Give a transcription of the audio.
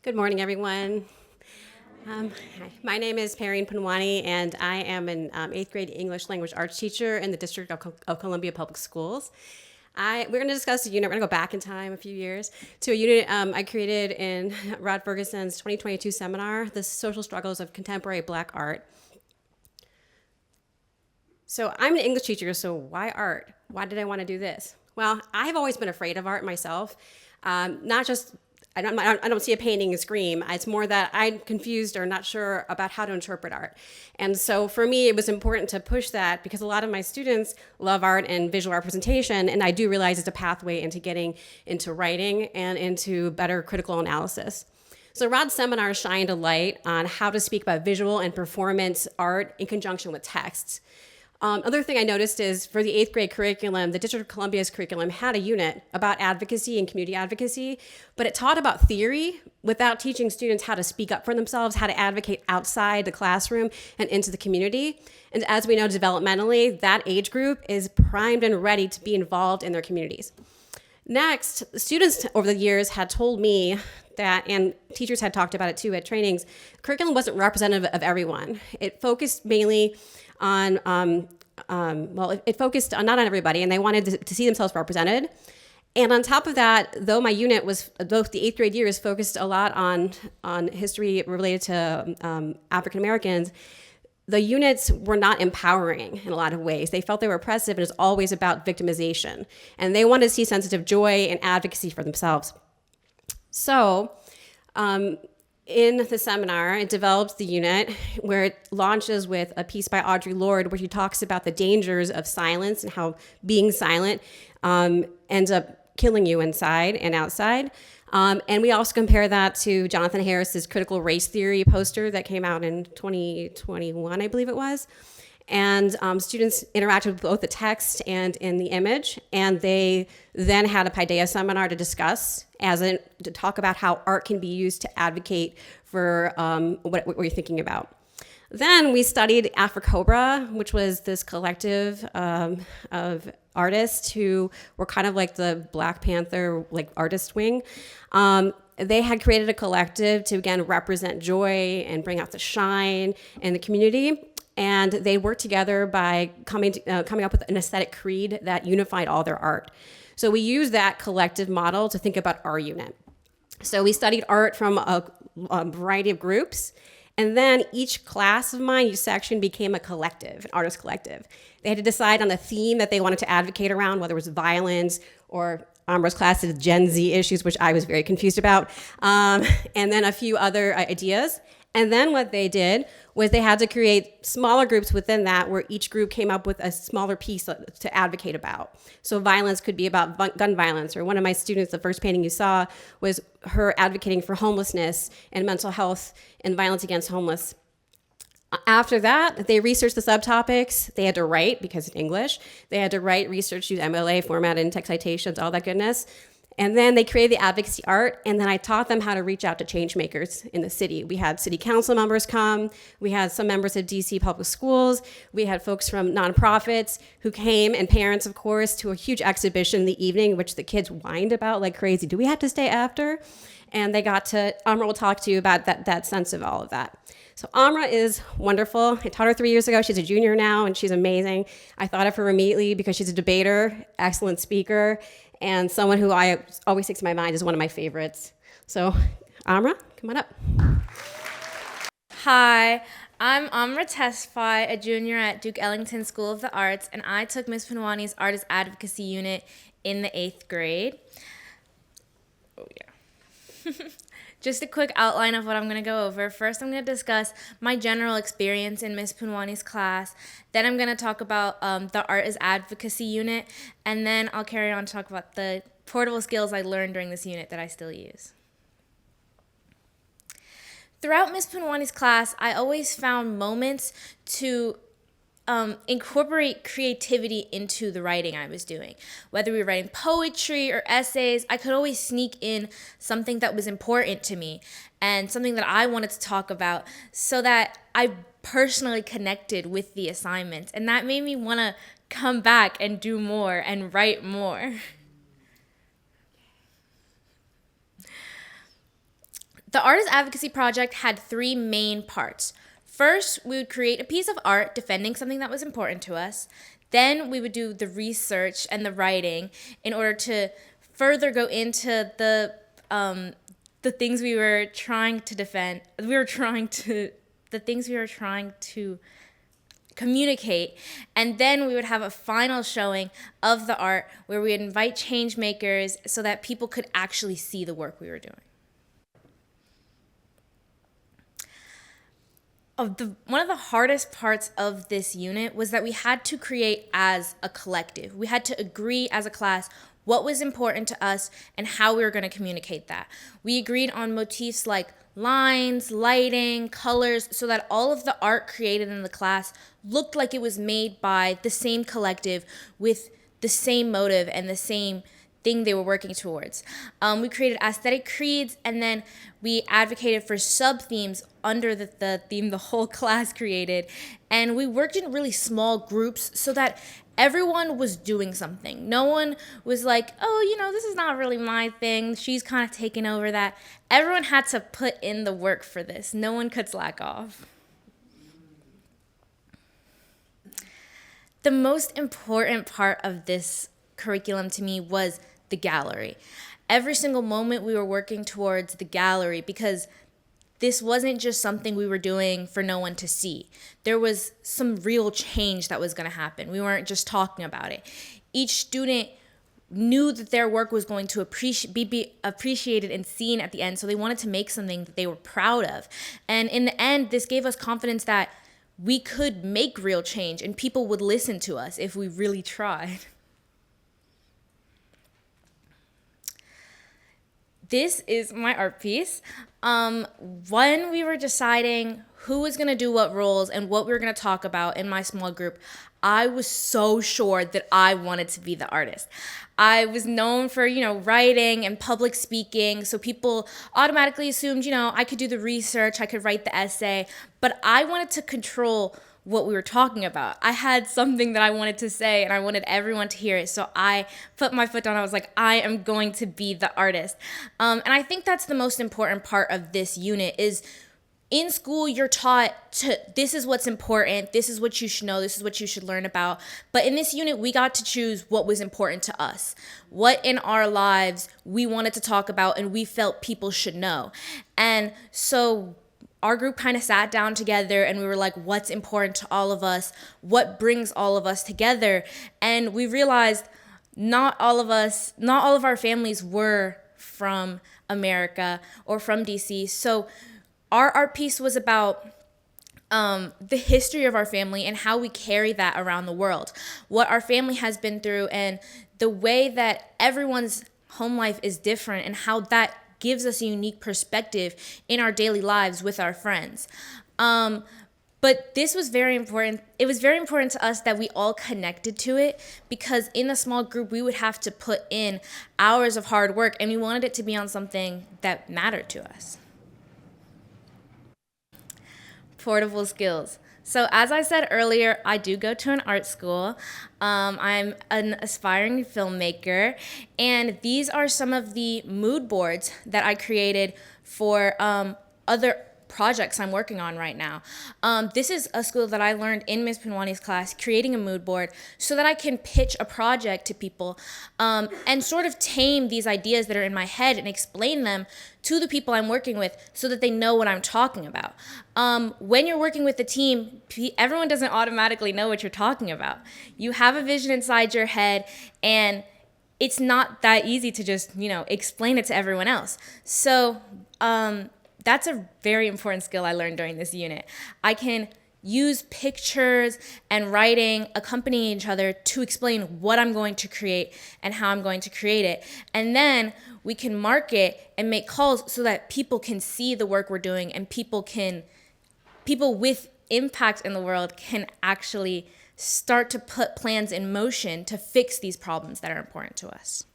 Good morning, everyone. Hi. My name is Perrine Punwani, and I am an eighth grade English language arts teacher in the District of Columbia Public Schools. We're going to discuss a unit. We're going to go back in time a few years to a unit I created in Rod Ferguson's 2022 seminar, The Social Struggles of Contemporary Black Art. So I'm an English teacher, so why art? Why did I want to do this? Well, I've always been afraid of art myself. Not just, I don't see a painting and scream. It's more that I'm confused or not sure about how to interpret art. And so for me, it was important to push that because a lot of my students love art and visual representation, and I do realize it's a pathway into getting into writing and into better critical analysis. So Rod's seminar shined a light on how to speak about visual and performance art in conjunction with texts. Other thing I noticed is for the eighth grade curriculum, the District of Columbia's curriculum had a unit about advocacy and community advocacy, but it taught about theory without teaching students how to speak up for themselves, how to advocate outside the classroom and into the community. And as we know developmentally, that age group is primed and ready to be involved in their communities. Next, students over the years had told me that, and teachers had talked about it too at trainings, curriculum wasn't representative of everyone. It focused mainly on, it focused on not on everybody, and they wanted to see themselves represented. And on top of that, though my unit was, both the eighth grade years focused a lot on history related to African Americans, the units were not empowering in a lot of ways. They felt they were oppressive, and it was always about victimization. And they wanted to see sensitive joy and advocacy for themselves. So, in the seminar, it develops the unit where it launches with a piece by Audre Lorde where she talks about the dangers of silence and how being silent ends up killing you inside and outside. And we also compare that to Jonathan Harris's critical race theory poster that came out in 2021, I believe it was. And students interacted with both the text and in the image, and they then had a Paideia seminar to discuss, to talk about how art can be used to advocate for what you're thinking about. Then we studied Afrocobra, which was this collective of artists who were kind of like the Black Panther artist wing. They had created a collective to, again, represent joy and bring out the shine in the community. And they worked together by coming up with an aesthetic creed that unified all their art. So we used that collective model to think about our unit. So we studied art from a variety of groups. And then each class of mine, each section became a collective, an artist collective. They had to decide on a theme that they wanted to advocate around, whether it was violence or Amra's class is Gen Z issues, which I was very confused about, and then a few other ideas. And then what they did was they had to create smaller groups within that where each group came up with a smaller piece to advocate about. So violence could be about gun violence, or one of my students, the first painting you saw was her advocating for homelessness and mental health and violence against homeless. After that, they researched the subtopics. They had to write, because in English, they had to write, research, use MLA, format, and text citations, all that goodness. And then they created the advocacy art, and then I taught them how to reach out to change makers in the city. We had city council members come. We had some members of DC public schools. We had folks from nonprofits who came, and parents, of course, to a huge exhibition in the evening, which the kids whined about like crazy. Do we have to stay after? And they got to, Amra will talk to you about that sense of all of that. So Amra is wonderful. I taught her 3 years ago. She's a junior now, and she's amazing. I thought of her immediately because she's a debater, excellent speaker, and someone who I always sticks to my mind is one of my favorites. So Amra, come on up. Hi, I'm Amra Tesfaye, a junior at Duke Ellington School of the Arts, and I took Ms. Punwani's Artist Advocacy unit in the 8th grade. Oh, yeah. Just a quick outline of what I'm going to go over. First, I'm going to discuss my general experience in Ms. Punwani's class. Then I'm going to talk about the Artist Advocacy unit, and then I'll carry on to talk about the portable skills I learned during this unit that I still use. Throughout Ms. Punwani's class, I always found moments to incorporate creativity into the writing I was doing. Whether we were writing poetry or essays, I could always sneak in something that was important to me and something that I wanted to talk about so that I personally connected with the assignments. And that made me want to come back and do more and write more. The Artist Advocacy Project had three main parts. First, we would create a piece of art defending something that was important to us. Then we would do the research and the writing in order to further go into the things we were trying to defend. The things we were trying to communicate. And then we would have a final showing of the art where we would invite change makers so that people could actually see the work we were doing. One of the hardest parts of this unit was that we had to create as a collective. We had to agree as a class what was important to us and how we were going to communicate that. We agreed on motifs like lines, lighting, colors, so that all of the art created in the class looked like it was made by the same collective with the same motive and the same thing they were working towards. We created aesthetic creeds, and then we advocated for sub-themes under the theme the whole class created. And we worked in really small groups so that everyone was doing something. No one was like, oh, this is not really my thing. She's kind of taking over that. Everyone had to put in the work for this. No one could slack off. The most important part of this curriculum to me was the gallery. Every single moment we were working towards the gallery, because this wasn't just something we were doing for no one to see. There was some real change that was going to happen. We weren't just talking about it. Each student knew that their work was going to be appreciated and seen at the end, so they wanted to make something that they were proud of. And in the end, this gave us confidence that we could make real change and people would listen to us if we really tried. This is my art piece. When we were deciding who was going to do what roles and what we were going to talk about in my small group, I was so sure that I wanted to be the artist. I was known for, writing and public speaking, so people automatically assumed, I could do the research, I could write the essay, but I wanted to control what we were talking about. I had something that I wanted to say and I wanted everyone to hear it. So I put my foot down. I was like, I am going to be the artist. And I think that's the most important part of this unit is in school, you're taught this is what's important. This is what you should know. This is what you should learn about. But in this unit, we got to choose what was important to us, what in our lives we wanted to talk about and we felt people should know. And so our group kind of sat down together and we were like, what's important to all of us? What brings all of us together? And we realized not all of our families were from America or from DC. So our art piece was about the history of our family and how we carry that around the world, what our family has been through and the way that everyone's home life is different and how that gives us a unique perspective in our daily lives with our friends. But this was very important. It was very important to us that we all connected to it because in a small group, we would have to put in hours of hard work and we wanted it to be on something that mattered to us. Portable skills. So as I said earlier, I do go to an art school. I'm an aspiring filmmaker, and these are some of the mood boards that I created for other projects I'm working on right now. This is a skill that I learned in Ms. Punwani's class, creating a mood board so that I can pitch a project to people and sort of tame these ideas that are in my head and explain them to the people I'm working with so that they know what I'm talking about. When you're working with a team, everyone doesn't automatically know what you're talking about. You have a vision inside your head and it's not that easy to just, explain it to everyone else. So, that's a very important skill I learned during this unit. I can use pictures and writing accompanying each other to explain what I'm going to create and how I'm going to create it. And then we can mark it and make calls so that people can see the work we're doing and people with impact in the world can actually start to put plans in motion to fix these problems that are important to us.